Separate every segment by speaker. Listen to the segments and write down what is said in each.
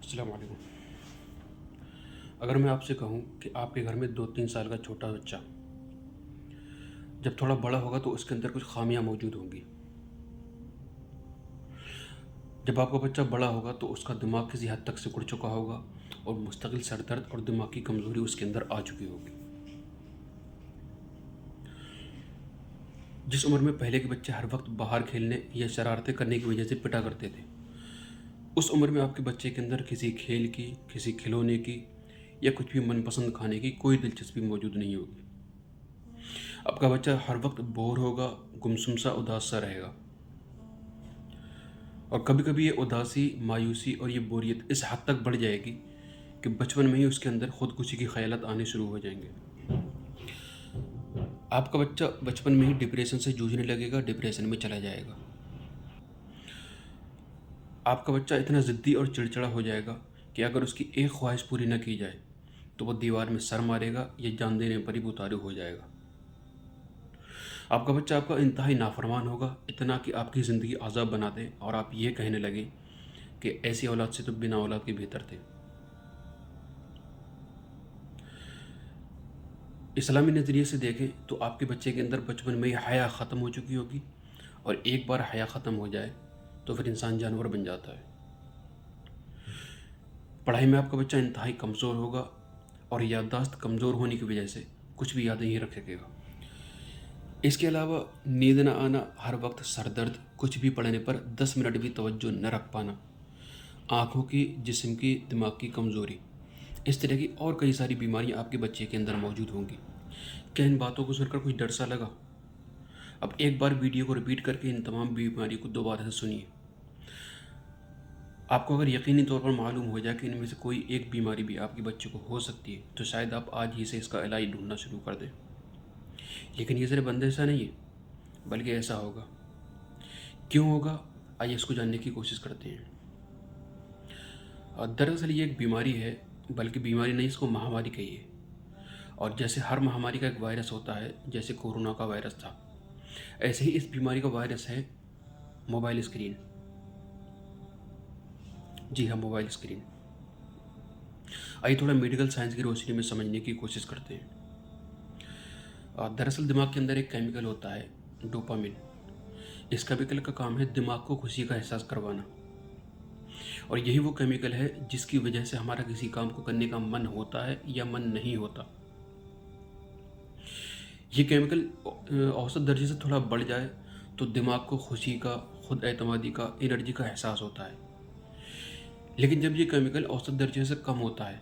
Speaker 1: अस्सलाम वालेकुम। अगर मैं आपसे कहूँ कि आपके घर में 2-3 साल का छोटा बच्चा जब थोड़ा बड़ा होगा तो उसके अंदर कुछ ख़ामियाँ मौजूद होंगी। जब आपका बच्चा बड़ा होगा तो उसका दिमाग किसी हद तक सिकुड़ चुका होगा और मुस्तकिल सर दर्द और दिमाग की कमज़ोरी उसके अंदर आ चुकी होगी। जिस उम्र में पहले के बच्चे हर वक्त बाहर खेलने या शरारतें करने की वजह से पिटा करते थे, उस उम्र में आपके बच्चे के अंदर किसी खेल की, किसी खिलौने की या कुछ भी मनपसंद खाने की कोई दिलचस्पी मौजूद नहीं होगी। आपका बच्चा हर वक्त बोर होगा, गुमसुम सा, उदास सा रहेगा। और कभी कभी ये उदासी, मायूसी और ये बोरियत इस हद तक बढ़ जाएगी कि बचपन में ही उसके अंदर खुदकुशी की ख्यालात आने शुरू हो जाएंगे। आपका बच्चा बचपन में ही डिप्रेशन से जूझने लगेगा, डिप्रेशन में चला जाएगा। आपका बच्चा इतना ज़िद्दी और चिड़चिड़ा हो जाएगा कि अगर उसकी एक ख्वाहिश पूरी न की जाए तो वह दीवार में सर मारेगा या जान देने पर ही उतारू हो जाएगा। आपका बच्चा आपका इंतहाई नाफरमान होगा, इतना कि आपकी ज़िंदगी अज़ाब बना दे और आप ये कहने लगे कि ऐसी औलाद से तो बिना औलाद के बेहतर थे। इस्लामी नज़रिए से देखें तो आपके बच्चे के अंदर बचपन में ही हया ख़त्म हो चुकी होगी, और एक बार हया ख़त्म हो जाए तो फिर इंसान जानवर बन जाता है। पढ़ाई में आपका बच्चा इंतहाई कमज़ोर होगा और याददाश्त कमज़ोर होने की वजह से कुछ भी याद नहीं रखेगा। इसके अलावा नींद न आना, हर वक्त सर दर्द, कुछ भी पढ़ने पर 10 मिनट भी तवज्जो न रख पाना, आँखों की, जिस्म की, दिमाग की कमज़ोरी, इस तरह की और कई सारी बीमारियां आपके बच्चे के अंदर मौजूद होंगी। क्या इन बातों को सुनकर कुछ डर सा लगा? अब एक बार वीडियो को रिपीट करके इन तमाम बीमारियों को दोबारा से सुनिए। आपको अगर यकीनी तौर पर मालूम हो जाए कि इनमें से कोई एक बीमारी भी आपके बच्चे को हो सकती है तो शायद आप आज ही से इसका इलाज ढूंढना शुरू कर दें। लेकिन ये सिर्फ अंदेशा नहीं है, बल्कि ऐसा होगा। क्यों होगा, आइए इसको जानने की कोशिश करते हैं। दरअसल ये एक बीमारी है, बल्कि बीमारी नहीं, इसको महामारी कहिए। और जैसे हर महामारी का एक वायरस होता है, जैसे कोरोना का वायरस था, ऐसे ही इस बीमारी का वायरस है मोबाइल स्क्रीन। जी हाँ, मोबाइल स्क्रीन। आइए थोड़ा मेडिकल साइंस की रोशनी में समझने की कोशिश करते हैं। दरअसल दिमाग के अंदर एक केमिकल होता है डोपामिन। इस केमिकल का काम है दिमाग को खुशी का एहसास करवाना, और यही वो केमिकल है जिसकी वजह से हमारा किसी काम को करने का मन होता है या मन नहीं होता। ये केमिकल औसत दर्जे से थोड़ा बढ़ जाए तो दिमाग को खुशी का, खुद एतमादी का, एनर्जी का एहसास होता है। लेकिन जब ये केमिकल औसत दर्जे से कम होता है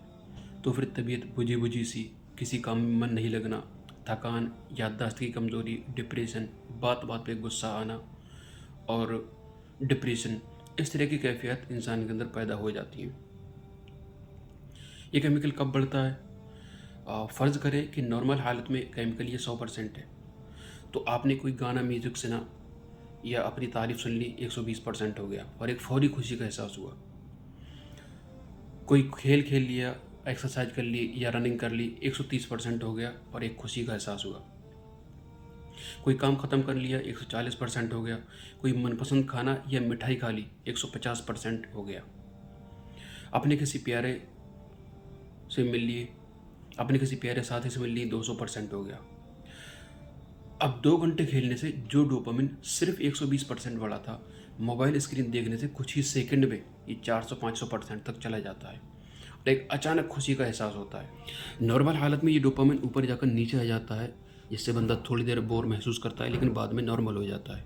Speaker 1: तो फिर तबीयत बुझी बुझी सी, किसी काम में मन नहीं लगना, थकान, याददाश्त की कमज़ोरी, डिप्रेशन, बात बात पे गुस्सा आना और डिप्रेशन, इस तरह की कैफियत इंसान के अंदर पैदा हो जाती हैं। ये केमिकल कब बढ़ता है? फ़र्ज़ करें कि नॉर्मल हालत में केमिकल ये 100% है, तो आपने कोई गाना, म्यूज़िक सुना या अपनी तारीफ़ सुन ली, 120% हो गया और एक फ़ौरी खुशी का एहसास हुआ। कोई खेल खेल लिया, एक्सरसाइज कर ली या रनिंग कर ली, 130% हो गया और एक खुशी का एहसास हुआ। कोई काम ख़त्म कर लिया, 140% हो गया। कोई मनपसंद खाना या मिठाई खा ली, 150% हो गया। अपने किसी प्यारे से मिल लिए, अपने किसी प्यारे साथी से मिल लिए, 200% हो गया। अब 2 घंटे खेलने से जो डोपामिन सिर्फ 120% बढ़ा था, मोबाइल स्क्रीन देखने से कुछ ही सेकंड में ये 400-500% तक चला जाता है और एक अचानक खुशी का एहसास होता है। नॉर्मल हालत में ये डोपामिन ऊपर जाकर नीचे आ जाता है, जिससे बंदा थोड़ी देर बोर महसूस करता है, लेकिन बाद में नॉर्मल हो जाता है।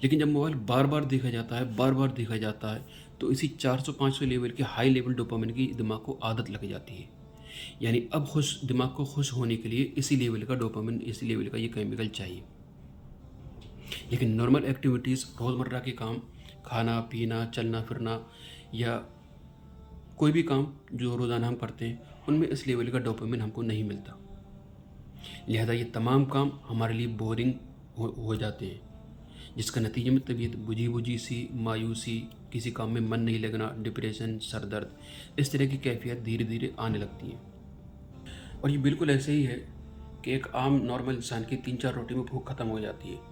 Speaker 1: लेकिन जब मोबाइल बार बार देखा जाता है, बार बार देखा जाता है, तो इसी 400-500 लेवल के हाई लेवल डोपामिन की दिमाग को आदत लग जाती है। यानी अब दिमाग को खुश होने के लिए इसी लेवल का डोपामिन, इसी लेवल का ये केमिकल चाहिए। लेकिन नॉर्मल एक्टिविटीज़, रोज़मर्रा के काम, खाना पीना, चलना फिरना या कोई भी काम जो रोज़ाना हम करते हैं, उनमें इस लेवल का डोपामिन हमको नहीं मिलता। लिहाजा ये तमाम काम हमारे लिए बोरिंग हो जाते हैं, जिसका नतीजे में तबीयत बुझी बुझी सी, मायूसी, किसी काम में मन नहीं लगना, डिप्रेशन, सर दर्द, इस तरह की कैफियत धीरे धीरे आने लगती हैं। और ये बिल्कुल ऐसे ही है कि एक आम नॉर्मल इंसान की 3-4 रोटी में भूख ख़त्म हो जाती है।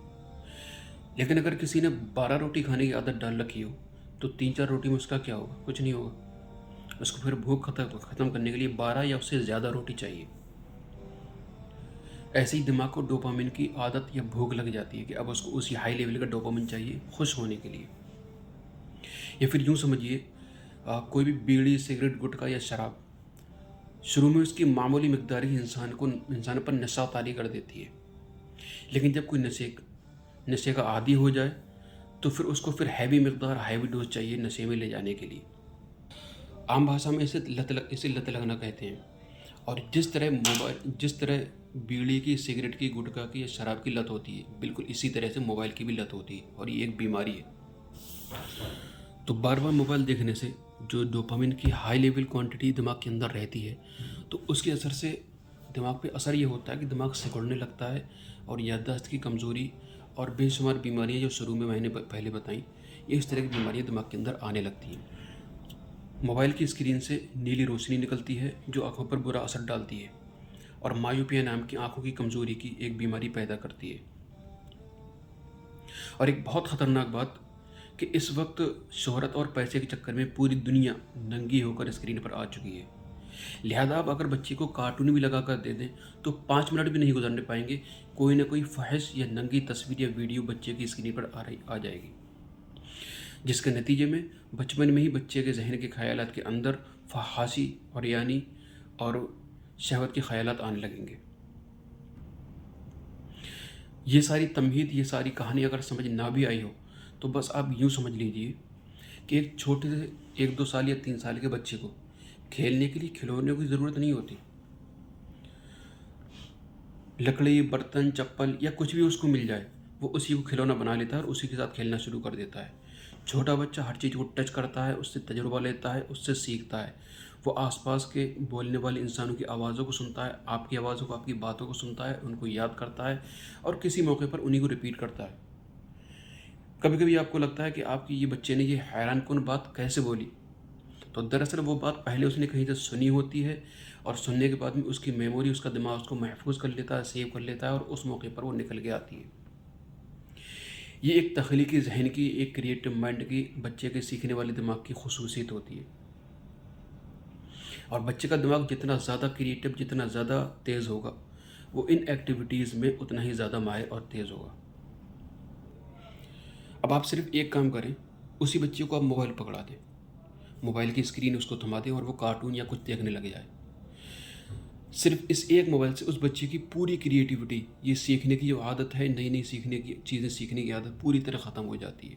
Speaker 1: लेकिन अगर किसी ने 12 रोटी खाने की आदत डाल रखी हो तो 3-4 रोटी में उसका क्या होगा? कुछ नहीं होगा। उसको फिर भूख ख़त्म करने के लिए 12 या उससे ज़्यादा रोटी चाहिए। ऐसे ही दिमाग को डोपामिन की आदत या भूख लग जाती है कि अब उसको उसी हाई लेवल का डोपामिन चाहिए खुश होने के लिए। या फिर यूँ समझिए, कोई भी बीड़ी, सिगरेट, गुटखा या शराब शुरू में उसकी मामूली मिकदार ही इंसान पर नशा तारी कर देती है। लेकिन जब कोई नशे का आदी हो जाए तो फिर उसको फिर हैवी मिकदार, हैवी डोज चाहिए नशे में ले जाने के लिए। आम भाषा में इसे लत लगना कहते हैं। और जिस तरह बीड़ी की, सिगरेट की, गुटखा की या शराब की लत होती है, बिल्कुल इसी तरह से मोबाइल की भी लत होती है और ये एक बीमारी है। तो बार बार मोबाइल देखने से जो डोपामिन की हाई लेवल क्वांटिटी दिमाग के अंदर रहती है, तो उसके असर से दिमाग पे असर ये होता है कि दिमाग सिकुड़ने लगता है और याददाश्त की कमज़ोरी और बेशुमार बीमारियां जो शुरू में मैंने पहले बताई, ये इस तरह की बीमारियां दिमाग के अंदर आने लगती हैं। मोबाइल की स्क्रीन से नीली रोशनी निकलती है जो आंखों पर बुरा असर डालती है और मायोपिया नाम की आंखों की कमज़ोरी की एक बीमारी पैदा करती है। और एक बहुत ख़तरनाक बात कि इस वक्त शोहरत और पैसे के चक्कर में पूरी दुनिया नंगी होकर स्क्रीन पर आ चुकी है। लिहाजा आप अगर बच्चे को कार्टून भी लगा कर दे दें तो 5 मिनट भी नहीं गुजरने पाएंगे, कोई ना कोई फहश या नंगी तस्वीर या वीडियो बच्चे की स्क्रीन पर आ जाएगी, जिसके नतीजे में बचपन में ही बच्चे के जहन के ख्यालात के अंदर फहाशी और यानी और शहवत के ख्यालात आने लगेंगे। ये सारी तमहीद, ये सारी कहानी अगर समझ ना भी आई हो तो बस आप यूँ समझ लीजिए कि एक छोटे से 1-2 साल या 3 साल के बच्चे को खेलने के लिए खिलौने की ज़रूरत नहीं होती। लकड़ी, बर्तन, चप्पल या कुछ भी उसको मिल जाए, वो उसी को खिलौना बना लेता है और उसी के साथ खेलना शुरू कर देता है। छोटा बच्चा हर चीज़ को टच करता है, उससे तजुर्बा लेता है, उससे सीखता है। वो आसपास के बोलने वाले इंसानों की आवाज़ों को सुनता है, आपकी आवाज़ों को, आपकी बातों को सुनता है, उनको याद करता है और किसी मौके पर उन्हीं को रिपीट करता है। कभी कभी आपको लगता है कि आपकी ये बच्चे ने ये हैरान कुन बात कैसे बोली, तो दरअसल वो बात पहले उसने कहीं से सुनी होती है और सुनने के बाद में उसकी मेमोरी, उसका दिमाग उसको महफूज कर लेता है, सेव कर लेता है और उस मौके पर वो निकल के आती है। ये एक तख्लीकी जहन की, एक क्रिएटिव माइंड की, बच्चे के सीखने वाले दिमाग की खुसूसियत होती है। और बच्चे का दिमाग जितना ज़्यादा क्रिएटिव, जितना ज़्यादा तेज़ होगा, वो इन एक्टिविटीज़ में उतना ही ज़्यादा माहिर और तेज़ होगा। अब आप सिर्फ एक काम करें, उसी बच्चे को आप मोबाइल पकड़ा दें, मोबाइल की स्क्रीन उसको थमा दें और वो कार्टून या कुछ देखने लग जाए। सिर्फ इस एक मोबाइल से उस बच्चे की पूरी क्रिएटिविटी, ये सीखने की जो आदत है, नई नई सीखने की चीज़ें सीखने की आदत पूरी तरह ख़त्म हो जाती है।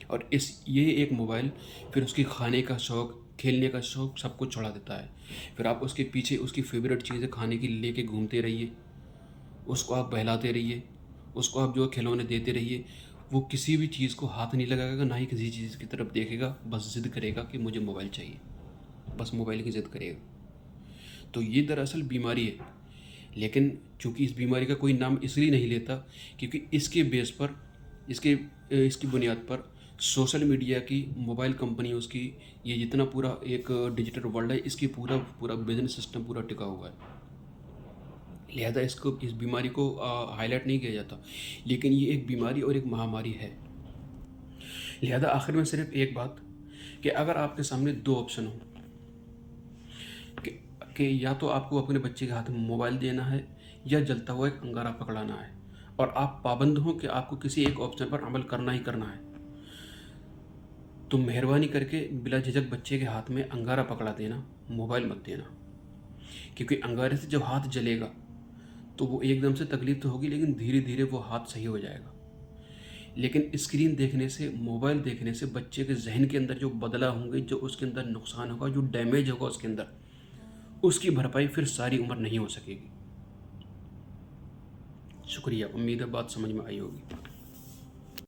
Speaker 1: और ये एक मोबाइल फिर उसकी खाने का शौक़, खेलने का शौक़ सब कुछ छुड़ा देता है। फिर आप उसके पीछे उसकी फेवरेट चीज़ें खाने की लेके घूमते रहिए, उसको आप बहलाते रहिए, उसको आप जो खिलौने देते रहिए। वो किसी भी चीज़ को हाथ नहीं लगाएगा, ना ही किसी चीज़ की तरफ देखेगा, बस ज़िद करेगा कि मुझे मोबाइल चाहिए, बस मोबाइल की ज़िद करेगा। तो ये दरअसल बीमारी है। लेकिन चूँकि इस बीमारी का कोई नाम इसलिए नहीं लेता क्योंकि इसके बेस पर, इसकी बुनियाद पर सोशल मीडिया की, मोबाइल कंपनियों की, ये जितना पूरा एक डिजिटल वर्ल्ड है, इसकी पूरा बिजनेस सिस्टम पूरा टिका हुआ है। लिहाजा इस बीमारी को हाईलाइट नहीं किया जाता, लेकिन ये एक बीमारी और एक महामारी है। लिहाजा आखिर में सिर्फ एक बात कि अगर आपके सामने 2 ऑप्शन हो कि या तो आपको अपने बच्चे के हाथ में मोबाइल देना है या जलता हुआ एक अंगारा पकड़ाना है, और आप पाबंद हो कि आपको किसी एक ऑप्शन पर अमल करना ही करना है, तो मेहरबानी करके बिला झिझक बच्चे के हाथ में अंगारा पकड़ा देना, मोबाइल मत देना। क्योंकि अंगारे से जब हाथ जलेगा तो वो एकदम से तकलीफ तो होगी, लेकिन धीरे धीरे वो हाथ सही हो जाएगा। लेकिन स्क्रीन देखने से, मोबाइल देखने से बच्चे के जहन के अंदर जो बदलाव होंगे, जो उसके अंदर नुकसान होगा, जो डैमेज होगा उसके अंदर, उसकी भरपाई फिर सारी उम्र नहीं हो सकेगी। शुक्रिया, उम्मीद है बात समझ में आई होगी।